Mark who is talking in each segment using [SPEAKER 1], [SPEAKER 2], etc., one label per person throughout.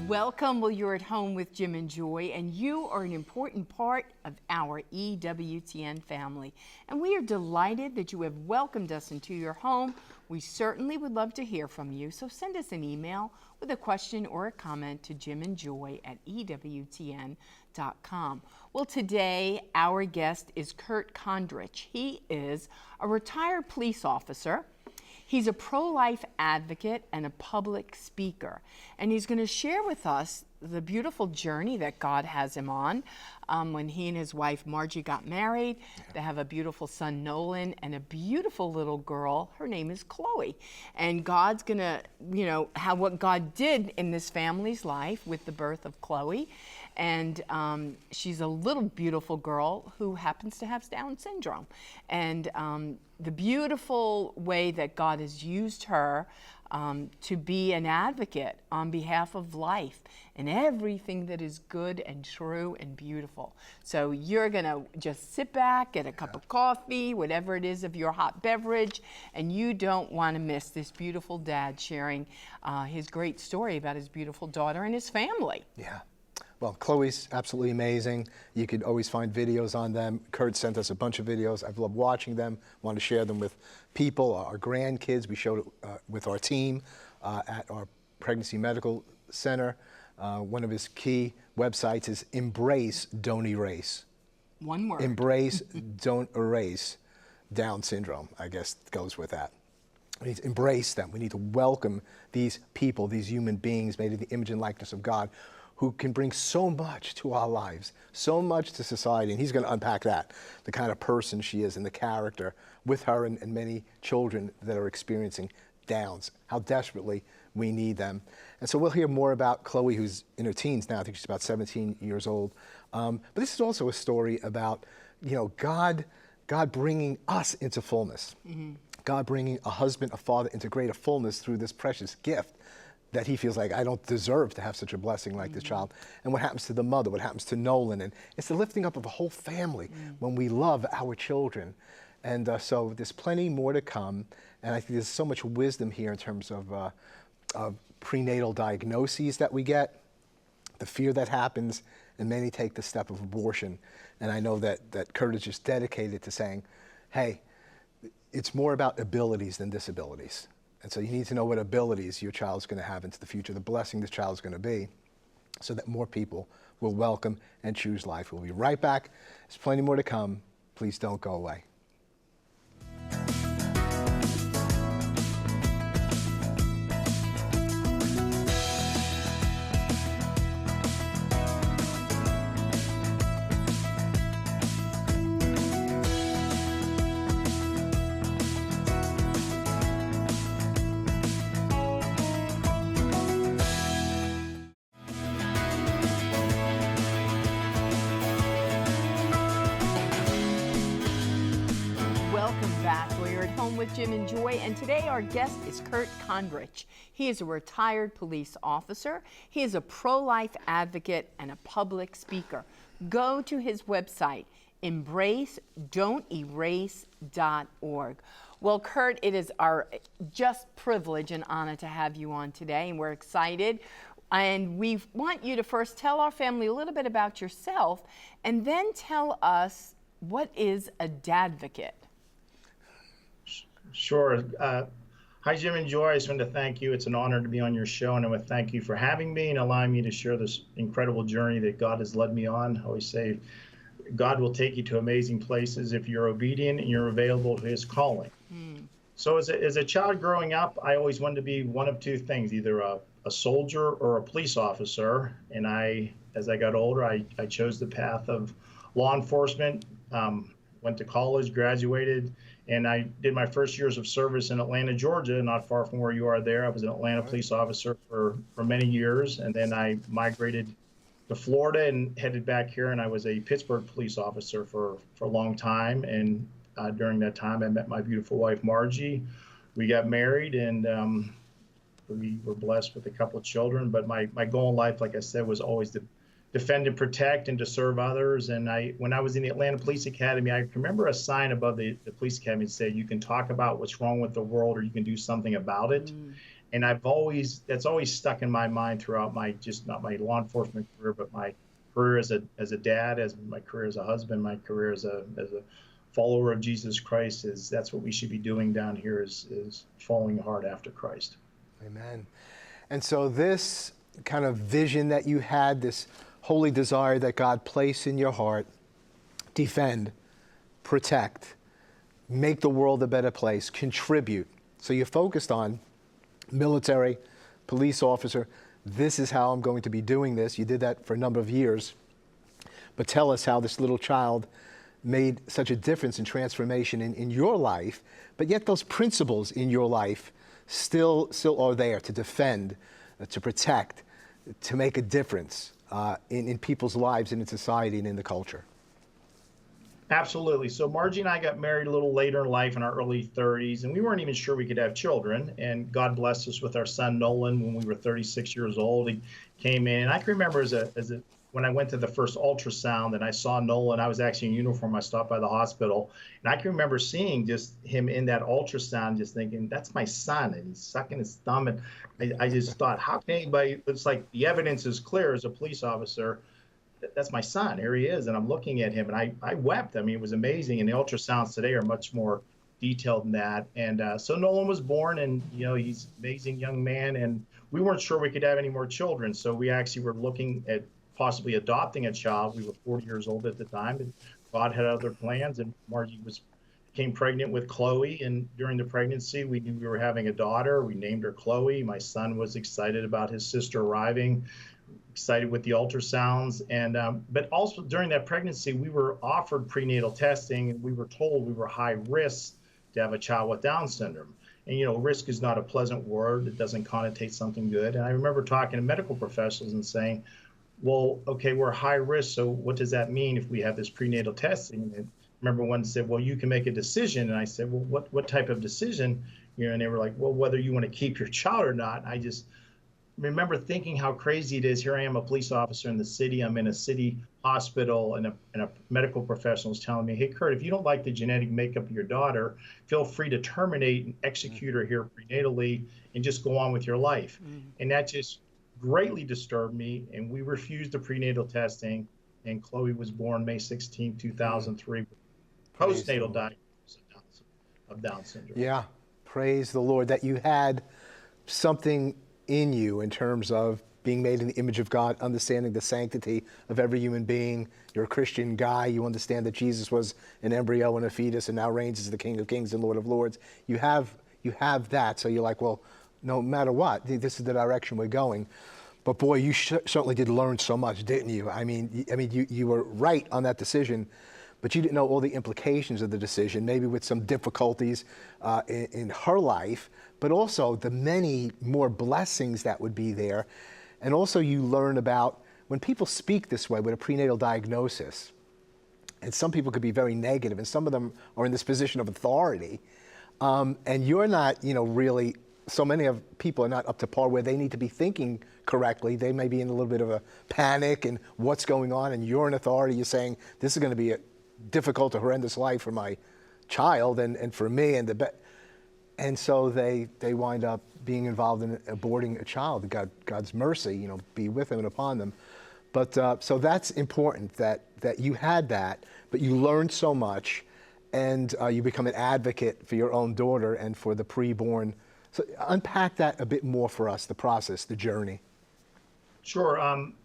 [SPEAKER 1] Welcome. Well, you're at home with Jim and Joy, and you are an important part of our EWTN family. And we are delighted that you have welcomed us into your home. We certainly would love to hear from you, so send us an email with a question or a comment to jimandjoy@ewtn.com. Well, today our guest is Kurt Kondrich. He is a retired police officer. He's a pro-life advocate and a public speaker, and he's going to share with us the beautiful journey that God has him on. When he and his wife Margie got married, they have a beautiful son Nolan and a beautiful little girl. Her name is Chloe, and God's going to, how what God did in this family's life with the birth of Chloe. And she's a little beautiful girl who happens to have Down syndrome. And the beautiful way that God has used her to be an advocate on behalf of life and everything that is good and true and beautiful. So you're gonna just sit back, get a cup of coffee, whatever it is of your hot beverage, and you don't wanna miss this beautiful dad sharing his great story about his beautiful daughter and his family.
[SPEAKER 2] Yeah. Well, Chloe's absolutely amazing. You could always find videos on them. Kurt sent us a bunch of videos. I've loved watching them. Want to share them with people, our grandkids. We showed it with our team at our pregnancy medical center. One of his key websites is Embrace, Don't Erase.
[SPEAKER 1] One word.
[SPEAKER 2] Embrace, Don't Erase Down syndrome, I guess goes with that. We need to embrace them. We need to welcome these people, these human beings made in the image and likeness of God, who can bring so much to our lives, so much to society, and he's going to unpack that, the kind of person she is and the character with her and many children that are experiencing Downs, how desperately we need them. And so we'll hear more about Chloe, who's in her teens now. I think she's about 17 years old. But this is also a story about, God bringing us into fullness. Mm-hmm. God bringing a husband, a father into greater fullness through this precious gift that he feels like, I don't deserve to have such a blessing like this child. And what happens to the mother, what happens to Nolan, and it's the lifting up of a whole family when we love our children. And so there's plenty more to come, and I think there's so much wisdom here in terms of prenatal diagnoses that we get, the fear that happens, and many take the step of abortion. And I know that Kurt is just dedicated to saying, hey, it's more about abilities than disabilities. And so you need to know what abilities your child's going to have into the future, the blessing this child's going to be, so that more people will welcome and choose life. We'll be right back. There's plenty more to come. Please don't go away.
[SPEAKER 1] With Jim and Joy, and today our guest is Kurt Kondrich. He is a retired police officer. He is a pro-life advocate and a public speaker. Go to his website, embracedon'terase.org. Well, Kurt, it is our just privilege and honor to have you on today, and we're excited. And we want you to first tell our family a little bit about yourself, and then tell us what is a dadvocate.
[SPEAKER 3] Sure. Hi, Jim and Joy. I just want to thank you. It's an honor to be on your show, and I want to thank you for having me and allowing me to share this incredible journey that God has led me on. I always say God will take you to amazing places if you're obedient and you're available to his calling. So as a child growing up, I always wanted to be one of two things, either a soldier or a police officer. And as I got older, I chose the path of law enforcement, went to college, graduated, and I did my first years of service in Atlanta, Georgia, not far from where you are there. I was an Atlanta police officer for many years, and then I migrated to Florida and headed back here, and I was a Pittsburgh police officer for a long time. And during that time, I met my beautiful wife, Margie. We got married, and we were blessed with a couple of children. But my goal in life, like I said, was always to defend and protect and to serve others. And when I was in the Atlanta Police Academy, I remember a sign above the police academy that said, you can talk about what's wrong with the world or you can do something about it. And that's always stuck in my mind throughout my, just not my law enforcement career, but my career as a dad, as my career as a husband, my career as a follower of Jesus Christ, is that's what we should be doing down here, is following hard after Christ.
[SPEAKER 2] Amen. And so this kind of vision that you had, this holy desire that God placed in your heart, defend, protect, make the world a better place, contribute. So you're focused on military, police officer. This is how I'm going to be doing this. You did that for a number of years. But tell us how this little child made such a difference and transformation in your life, but yet those principles in your life still are there to defend, to protect, to make a difference in people's lives and in society and in the culture.
[SPEAKER 3] Absolutely. So Margie and I got married a little later in life, in our early 30s, and we weren't even sure we could have children. And God blessed us with our son Nolan when we were 36 years old. He came in, and I can remember when I went to the first ultrasound and I saw Nolan. I was actually in uniform. I stopped by the hospital, and I can remember seeing just him in that ultrasound, just thinking, "That's my son," and he's sucking his thumb. And I just thought, how can anybody? It's like the evidence is clear as a police officer. That's my son. Here he is. And I'm looking at him, and I wept. I mean, it was amazing. And the ultrasounds today are much more detailed than that. And so Nolan was born, and, he's an amazing young man. And we weren't sure we could have any more children. So we actually were looking at possibly adopting a child. We were 40 years old at the time, and God had other plans. And Margie became pregnant with Chloe. And during the pregnancy, we knew we were having a daughter. We named her Chloe. My son was excited about his sister arriving, excited with the ultrasounds. And but also during that pregnancy, we were offered prenatal testing, and we were told we were high risk to have a child with Down syndrome. And risk is not a pleasant word. It doesn't connotate something good. And I remember talking to medical professionals and saying, well, okay, we're high risk, so what does that mean if we have this prenatal testing? And I remember one said, well, you can make a decision. And I said, well, what type of decision? And they were like, well, whether you want to keep your child or not. I just remember thinking how crazy it is. Here I am, a police officer in the city. I'm in a city hospital, and a medical professional is telling me, hey, Kurt, if you don't like the genetic makeup of your daughter, feel free to terminate and execute her here prenatally and just go on with your life. And that just greatly disturbed me. And we refused the prenatal testing. And Chloe was born May 16, 2003, postnatal diagnosis of Down syndrome.
[SPEAKER 2] Yeah, praise the Lord that you had something in you in terms of being made in the image of God, understanding the sanctity of every human being. You're a Christian guy. You understand that Jesus was an embryo and a fetus and now reigns as the King of Kings and Lord of Lords. You have that. So you're like, well, no matter what, this is the direction we're going. But boy, you certainly did learn so much, didn't you? I mean, you were right on that decision, but you didn't know all the implications of the decision, maybe with some difficulties in her life, but also the many more blessings that would be there. And also you learn about when people speak this way with a prenatal diagnosis, and some people could be very negative, and some of them are in this position of authority, and you're not, really, so many of people are not up to par where they need to be thinking correctly. They may be in a little bit of a panic and what's going on, and you're an authority. You're saying, this is going to be a difficult or horrendous life for my child and for me. And so they wind up being involved in aborting a child. God's mercy, be with them and upon them. But so that's important that you had that, but you learned so much, and you become an advocate for your own daughter and for the preborn. So unpack that a bit more for us, the process, the journey.
[SPEAKER 3] Sure.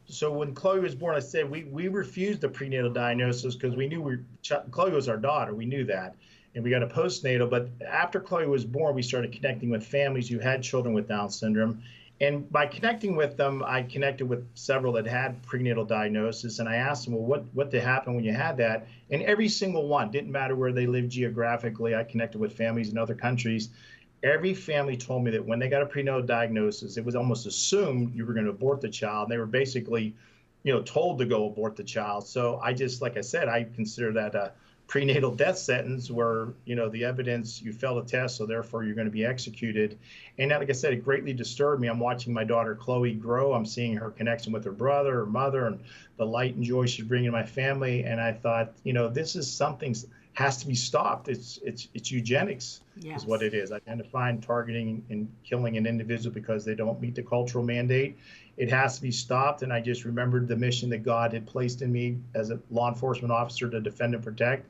[SPEAKER 3] So when Chloe was born, I said we refused the prenatal diagnosis because we knew Chloe was our daughter. We knew that. And we got a postnatal. But after Chloe was born, we started connecting with families who had children with Down syndrome. And by connecting with them, I connected with several that had prenatal diagnosis. And I asked them, well, what did happen when you had that? And every single one, didn't matter where they lived geographically. I connected with families in other countries. Every family told me that when they got a prenatal diagnosis, it was almost assumed you were going to abort the child. They were basically, told to go abort the child. So like I said, I consider that a prenatal death sentence where, the evidence, you failed a test, so therefore you're going to be executed. And like I said, it greatly disturbed me. I'm watching my daughter Chloe grow. I'm seeing her connection with her brother, her mother, and the light and joy she's bringing to my family. And I thought, this is something has to be stopped. It's eugenics is what
[SPEAKER 1] Yes.
[SPEAKER 3] it is. Identifying, targeting, and killing an individual because they don't meet the cultural mandate. It has to be stopped. And I just remembered the mission that God had placed in me as a law enforcement officer to defend and protect.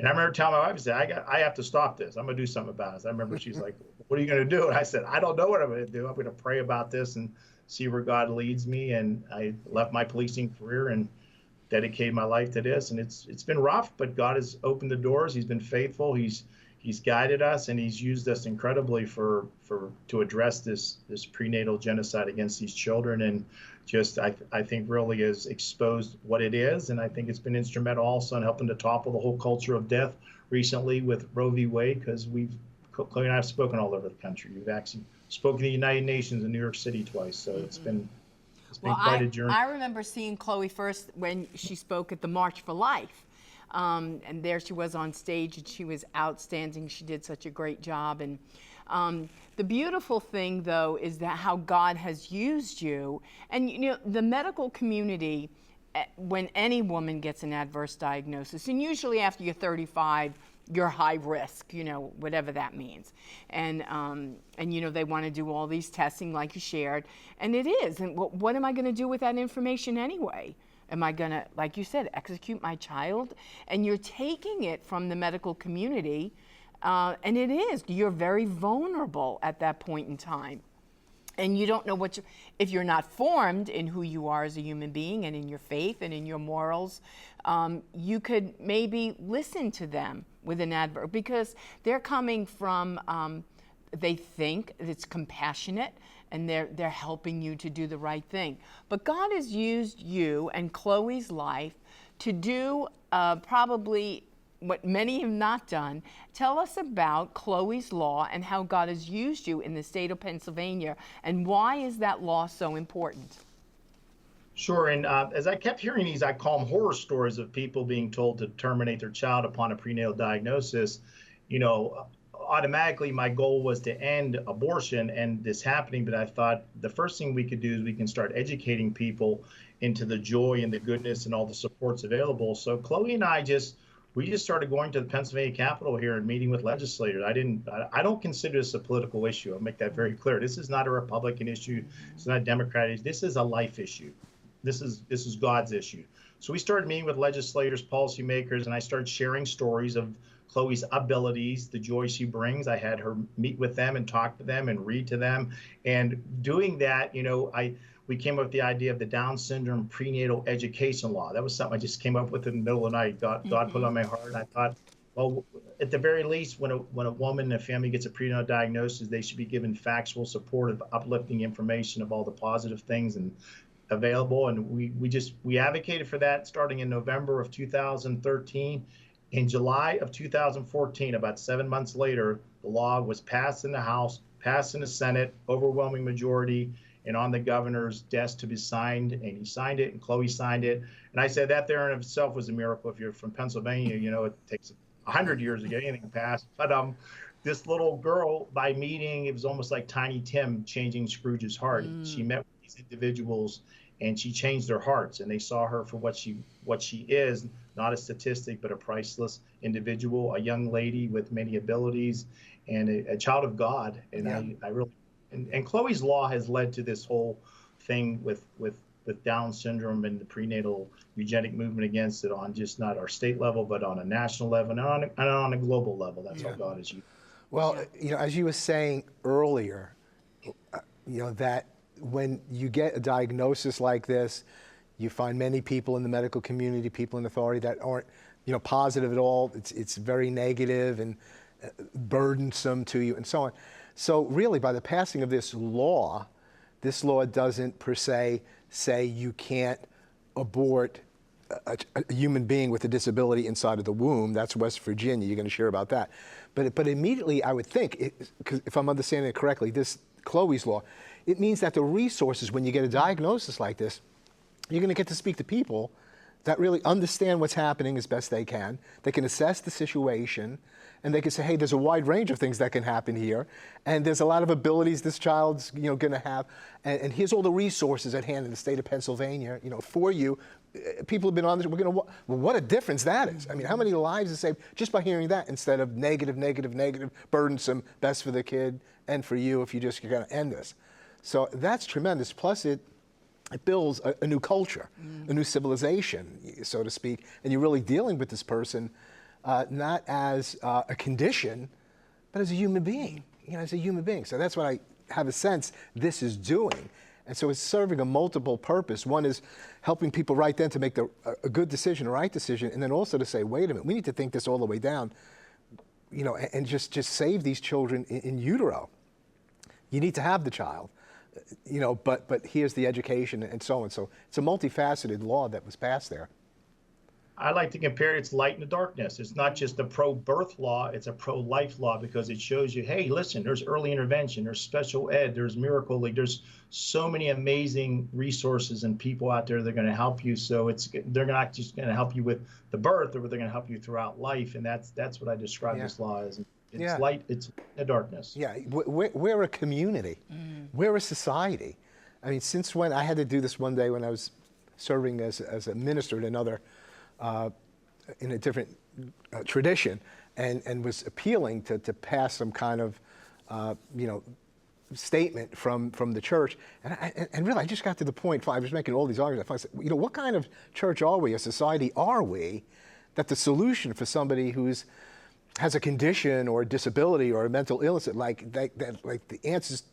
[SPEAKER 3] And I remember telling my wife, I said, I have to stop this. I'm going to do something about it. I remember she's like, what are you going to do? And I said, I don't know what I'm going to do. I'm going to pray about this and see where God leads me. And I left my policing career and dedicated my life to this. And it's been rough, but God has opened the doors. He's been faithful. He's guided us, and he's used us incredibly to address this prenatal genocide against these children. And just I think really has exposed what it is. And I think it's been instrumental also in helping to topple the whole culture of death recently with Roe v. Wade, because Chloe and I have spoken all over the country. We've actually spoken to the United Nations in New York City twice. So it's been quite a journey.
[SPEAKER 1] I remember seeing Chloe first when she spoke at the March for Life. And there she was on stage, and she was outstanding. She did such a great job. And the beautiful thing, though, is that how God has used you. And, you know, the medical community, when any woman gets an adverse diagnosis, and usually after you're 35, you're high risk, you know, whatever that means. And you know, they want to do all these testing like you shared. And it is. And what am I going to do with that information anyway? Am I going to, like you said, execute my child? And you're taking it from the medical community. And it is. You're very vulnerable at that point in time. And you don't know if you're not formed in who you are as a human being and in your faith and in your morals, you could maybe listen to them with an adverb, because they're coming from, they think it's compassionate, and they're helping you to do the right thing. But God has used you and Chloe's life to do probably what many have not done. Tell us about Chloe's Law and how God has used you in the state of Pennsylvania, and why is that law so important?
[SPEAKER 3] Sure. And as I kept hearing these, I call them horror stories of people being told to terminate their child upon a prenatal diagnosis. You know, automatically my goal was to end abortion and this happening, but I thought the first thing we could do is we can start educating people into the joy and the goodness and all the supports available. So Chloe and I we just started going to the Pennsylvania Capitol here and meeting with legislators. I don't consider this a political issue. I'll make that very clear. This is not a Republican issue. It's not a Democrat issue. This is a life issue. This is God's issue. So we started meeting with legislators, policymakers, and I started sharing stories of Chloe's abilities, the joy she brings. I had her meet with them and talk to them and read to them. And doing that, you know, we came up with the idea of the Down syndrome prenatal education law. That was something I just came up with in the middle of the night. God put it on my heart, and I thought, well, at the very least, when a woman and a family gets a prenatal diagnosis, they should be given factual, supportive, uplifting information of all the positive things and available. And we advocated for that starting in November of 2013. In July of 2014, about 7 months later, the law was passed in the House, passed in the Senate, overwhelming majority, and on the governor's desk to be signed. And he signed it, and Chloe signed it. And I said that there in itself was a miracle. If you're from Pennsylvania, you know, it takes 100 years to get anything passed. But this little girl, by meeting, it was almost like Tiny Tim changing Scrooge's heart. She met with these individuals, and she changed their hearts, and they saw her for what she is, not a statistic, but a priceless individual, a young lady with many abilities, and a child of God. And yeah. I really, and Chloe's Law has led to this whole thing with Down syndrome and the prenatal eugenic movement against it on just not our state level, but on a national level and on a global level. That's how God has used.
[SPEAKER 2] Well, you know, as you were saying earlier, you know, that when you get a diagnosis like this, you find many people in the medical community, people in authority that aren't, you know, positive at all. It's very negative and burdensome to you and so on. So really, by the passing of this law doesn't per se say you can't abort a human being with a disability inside of the womb. That's West Virginia. You're going to share about that. But immediately, I would think, because if I'm understanding it correctly, this Chloe's Law, it means that the resources, when you get a diagnosis like this, you're going to get to speak to people that really understand what's happening as best they can. They can assess the situation, and they can say, hey, there's a wide range of things that can happen here, and there's a lot of abilities this child's going to have, and here's all the resources at hand in the state of Pennsylvania for you. People have been on this. We're going to. Well, what a difference that is. I mean, how many lives are saved just by hearing that instead of negative, negative, negative, burdensome, best for the kid and for you if you're going to end this. So that's tremendous. Plus, it builds a new culture, a new civilization, so to speak, and you're really dealing with this person not as a condition, but as a human being, as a human being. So that's what I have a sense this is doing. And so it's serving a multiple purpose. One is helping people right then to make a good decision, a right decision, and then also to say, wait a minute, we need to think this all the way down, and just save these children in utero. You need to have the child, but here's the education and so on. So it's a multifaceted law that was passed there.
[SPEAKER 3] I like to compare it's light and the darkness. It's not just a pro-birth law, it's a pro-life law because it shows you, hey, listen, there's early intervention, there's special ed, there's Miracle League, there's so many amazing resources and people out there that are going to help you. So they're not just going to help you with the birth, but they're going to help you throughout life. And that's what I describe this law as. It's light, it's the darkness.
[SPEAKER 2] Yeah, we're a community. We're a society. I mean, since when I had to do this one day when I was serving as a minister in another in a different tradition, and was appealing to pass some kind of statement from the church, and really I just got to the point. I was making all these arguments. I said, what kind of church are we? A society are we? That the solution for somebody has a condition or a disability or a mental illness, like the answers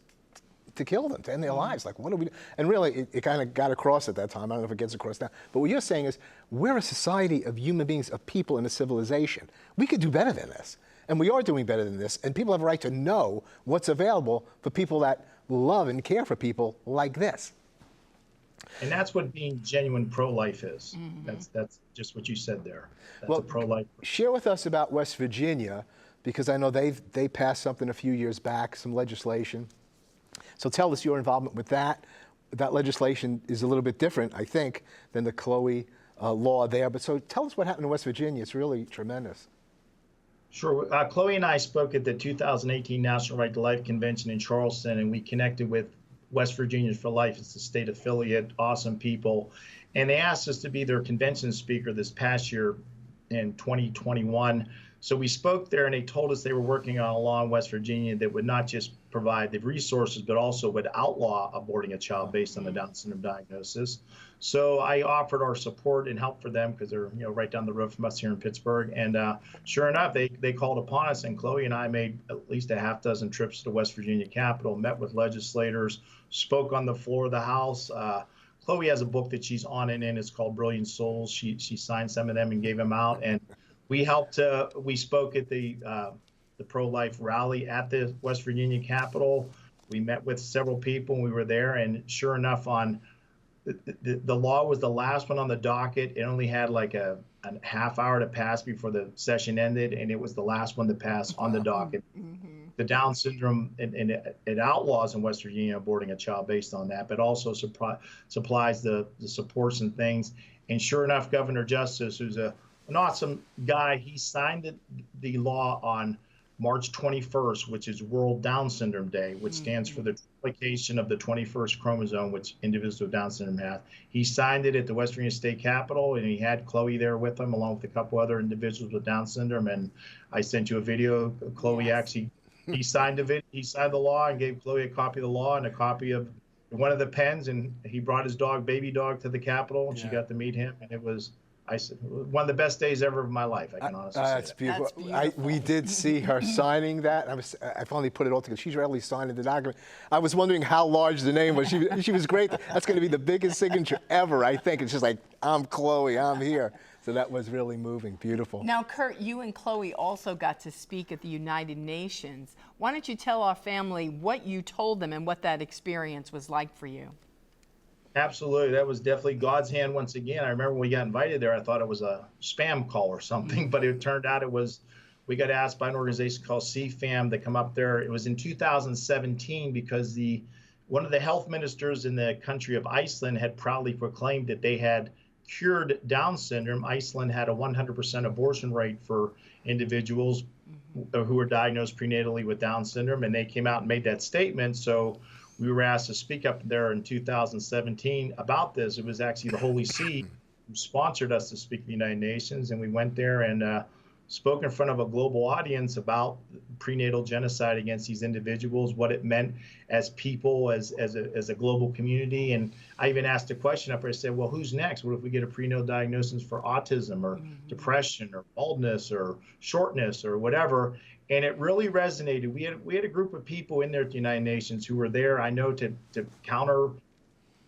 [SPEAKER 2] to kill them, to end their lives. Like, what do we do? And really, it kind of got across at that time. I don't know if it gets across now. But what you're saying is, we're a society of human beings, of people in a civilization. We could do better than this. And we are doing better than this. And people have a right to know what's available for people that love and care for people like this.
[SPEAKER 3] And that's what being genuine pro-life is. That's just what you said there. That's a pro-life.
[SPEAKER 2] Share with us about West Virginia, because I know they passed something a few years back, some legislation. So tell us your involvement with that. That legislation is a little bit different, I think, than the Chloe law there. But so tell us what happened in West Virginia. It's really tremendous.
[SPEAKER 3] Sure. Chloe and I spoke at the 2018 National Right to Life Convention in Charleston, and we connected with West Virginians for Life. It's the state affiliate, awesome people. And they asked us to be their convention speaker this past year in 2021. So we spoke there, and they told us they were working on a law in West Virginia that would not just provide the resources, but also would outlaw aborting a child based on the Down syndrome diagnosis. So I offered our support and help for them because they're right down the road from us here in Pittsburgh. And sure enough, they called upon us, and Chloe and I made at least a half dozen trips to the West Virginia Capitol, met with legislators, spoke on the floor of the House. Chloe has a book that she's on and in. It's called Brilliant Souls. She signed some of them and gave them out. And we helped. We spoke at the pro-life rally at the West Virginia Capitol. We met with several people. And we were there, and sure enough, on the law was the last one on the docket. It only had like a half hour to pass before the session ended, and it was the last one to pass on the docket. The Down syndrome, and it outlaws in West Virginia aborting a child based on that, but also supplies the supports and things. And sure enough, Governor Justice, who's an awesome guy, he signed the law on March 21st, which is World Down Syndrome Day, which stands for the triplication of the 21st chromosome, which individuals with Down syndrome have. He signed it at the West Virginia State Capitol, and he had Chloe there with him, along with a couple other individuals with Down syndrome. And I sent you a video. Chloe actually, he signed the law and gave Chloe a copy of the law and a copy of one of the pens, and he brought his baby dog, to the Capitol, and she got to meet him, and it was, I said, one of the best days ever of my life. I can honestly say
[SPEAKER 2] that's beautiful. That's beautiful. We did see her signing that. I finally put it all together. She's readily signing the document. I was wondering how large the name was. She was great. That's going to be the biggest signature ever, I think. It's just like, I'm Chloe, I'm here. So that was really moving. Beautiful.
[SPEAKER 1] Now, Kurt, you and Chloe also got to speak at the United Nations. Why don't you tell our family what you told them and what that experience was like for you?
[SPEAKER 3] Absolutely. That was definitely God's hand once again. I remember when we got invited there, I thought it was a spam call or something, but it turned out we got asked by an organization called CFAM to come up there. It was in 2017 because one of the health ministers in the country of Iceland had proudly proclaimed that they had cured Down syndrome, Iceland had a 100% abortion rate for individuals who were diagnosed prenatally with Down syndrome, and they came out and made that statement. So we were asked to speak up there in 2017 about this. It was actually the Holy See who sponsored us to speak at the United Nations, and we went there and spoke in front of a global audience about prenatal genocide against these individuals, what it meant as people, as a global community. And I even asked a question up there. I said, well, who's next? What if we get a prenatal diagnosis for autism or depression or baldness or shortness or whatever? And it really resonated. We had a group of people in there at the United Nations who were there, I know, to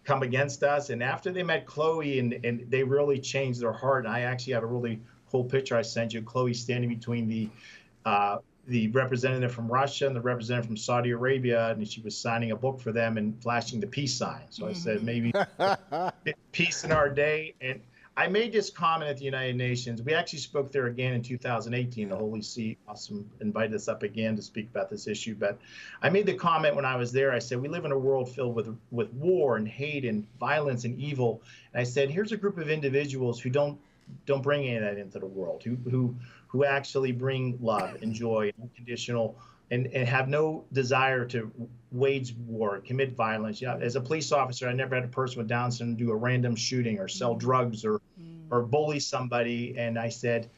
[SPEAKER 3] come against us. And after they met Chloe and they really changed their heart, and I actually have a really cool picture I sent you, Chloe standing between the representative from Russia and the representative from Saudi Arabia, and she was signing a book for them and flashing the peace sign. So I said, maybe peace in our day. And I made this comment at the United Nations. We actually spoke there again in 2018. The Holy See invited us up again to speak about this issue. But I made the comment when I was there. I said, we live in a world filled with war and hate and violence and evil. And I said, here's a group of individuals who don't bring any of that into the world, who actually bring love and joy and unconditional and have no desire to wage war, commit violence. You know, as a police officer, I never had a person with Down syndrome do a random shooting or sell drugs or bully somebody. And I said,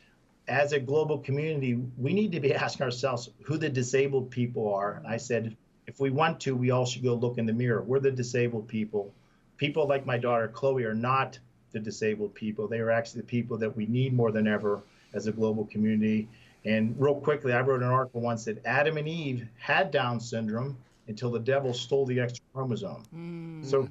[SPEAKER 3] as a global community, we need to be asking ourselves who the disabled people are. And I said, if we want to, we all should go look in the mirror. We're the disabled people. People like my daughter, Chloe, are not the disabled people. They are actually the people that we need more than ever as a global community. And real quickly, I wrote an article once that Adam and Eve had Down syndrome until the devil stole the extra chromosome. So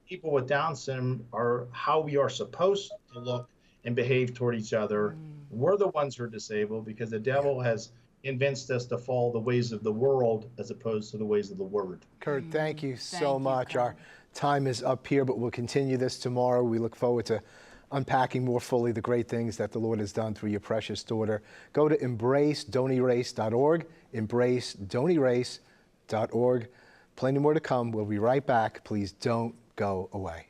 [SPEAKER 3] people with Down syndrome are how we are supposed to look and behave toward each other. We're the ones who are disabled because the devil has convinced us to follow the ways of the world as opposed to the ways of the word.
[SPEAKER 2] Kurt, thank you so much. Our time is up here, but we'll continue this tomorrow. We look forward to unpacking more fully the great things that the Lord has done through your precious daughter. Go to embrace.donorerase.org, embrace.donorerase.org. Plenty more to come. We'll be right back. Please don't go away.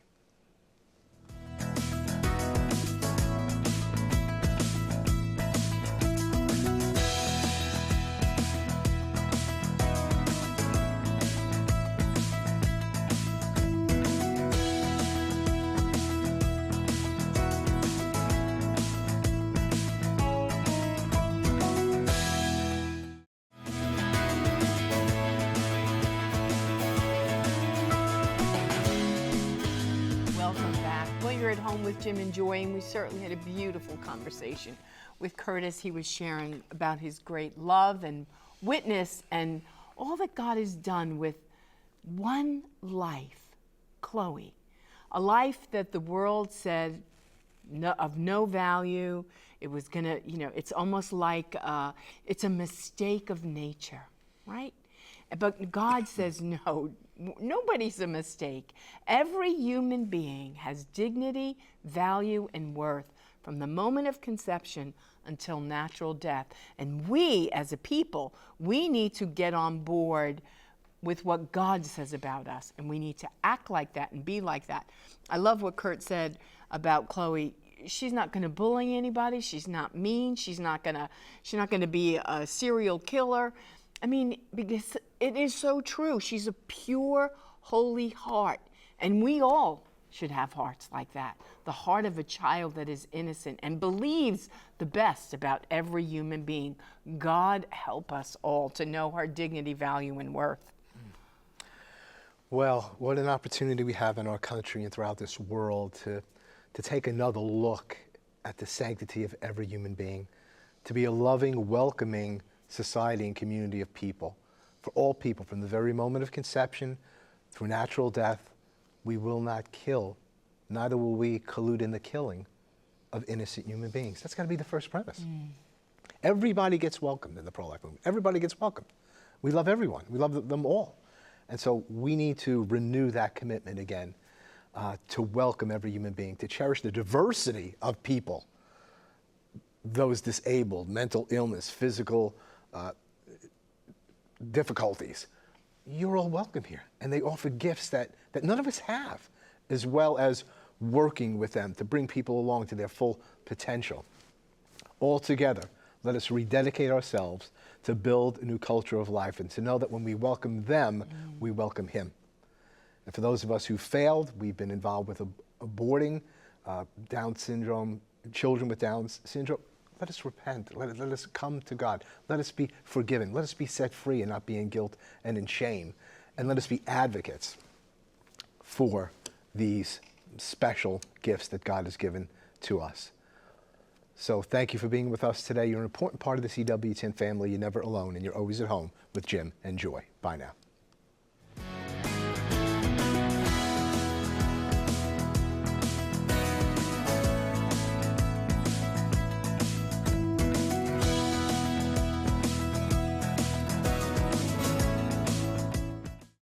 [SPEAKER 1] With Jim and Joy, and we certainly had a beautiful conversation with Curtis. He was sharing about his great love and witness and all that God has done with one life, Chloe, a life that the world said of no value. It was gonna, it's almost like it's a mistake of nature, right? But God says, no, nobody's a mistake. Every human being has dignity, value, and worth from the moment of conception until natural death. And we, as a people, we need to get on board with what God says about us. And we need to act like that and be like that. I love what Kurt said about Chloe. She's not going to bully anybody. She's not mean. She's not going to be a serial killer. I mean, because it is so true. She's a pure, holy heart. And we all should have hearts like that. The heart of a child that is innocent and believes the best about every human being. God help us all to know our dignity, value, and worth.
[SPEAKER 2] Well, what an opportunity we have in our country and throughout this world to take another look at the sanctity of every human being, to be a loving, welcoming society and community of people. For all people, from the very moment of conception through natural death, we will not kill, neither will we collude in the killing of innocent human beings. That's got to be the first premise. Everybody gets welcomed in the pro-life movement. Everybody gets welcomed. We love everyone. We love them all. And so we need to renew that commitment again, to welcome every human being, to cherish the diversity of people, those disabled, mental illness, physical difficulties. You're all welcome here. And they offer gifts that none of us have, as well as working with them to bring people along to their full potential. All together, let us rededicate ourselves to build a new culture of life and to know that when we welcome them, we welcome Him. And for those of us who failed, we've been involved with aborting Down syndrome, children with Down syndrome. Let us repent. Let us come to God. Let us be forgiven. Let us be set free and not be in guilt and in shame. And let us be advocates for these special gifts that God has given to us. So thank you for being with us today. You're an important part of the CWTN family. You're never alone, and you're always at home with Jim and Joy. Bye now.